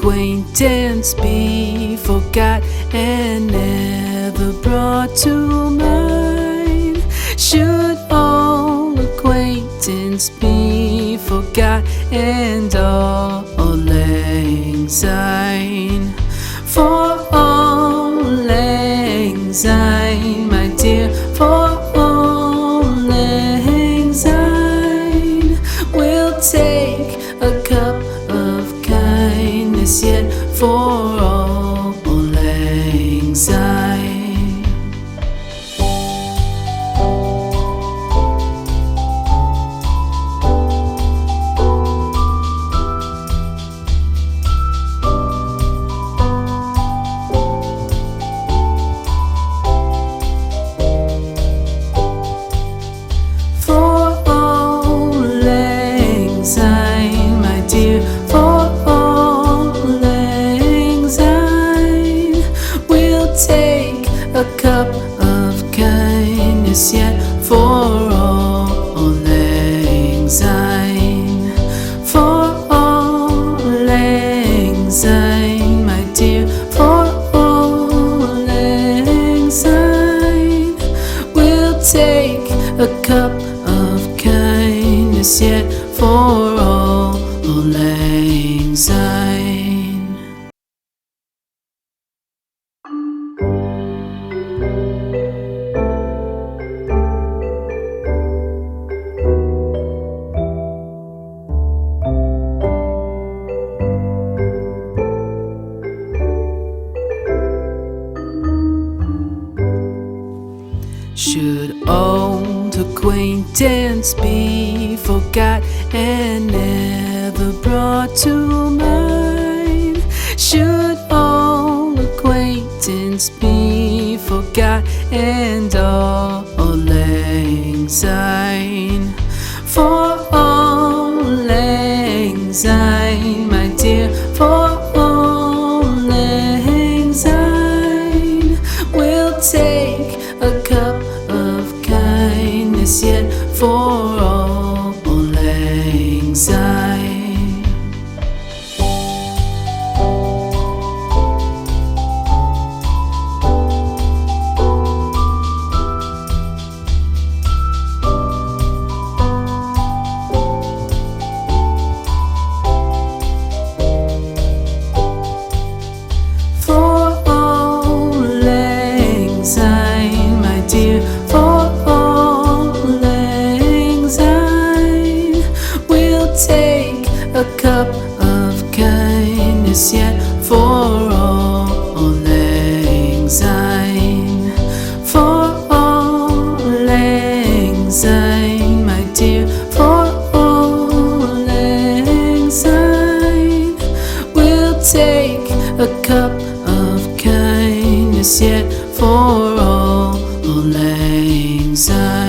acquaintance be forgot and never brought to mind? Should all acquaintance be forgot and all lang syne? For all lang syne, my dear, for all lang syne, we'll take a cup of kindness yet for all lang syne. My dear, for all lang syne, we'll take a cup of kindness yet for all lang syne. For all lang syne, my dear, for all lang syne, we'll take a cup of kindness yet for all lang syne. Should old acquaintance be forgot and never brought to mind? Should all acquaintance be forgot and all lang syne? For all lang syne, my dear, for all lang syne, we'll take a cup of kindness yet for all lang syne. For all lang syne, my dear, for all lang syne, we'll take a cup of kindness yet for all lang syne. For all lang syne, my dear, for all lang syne, we'll take a cup of kindness yet for all lang syne.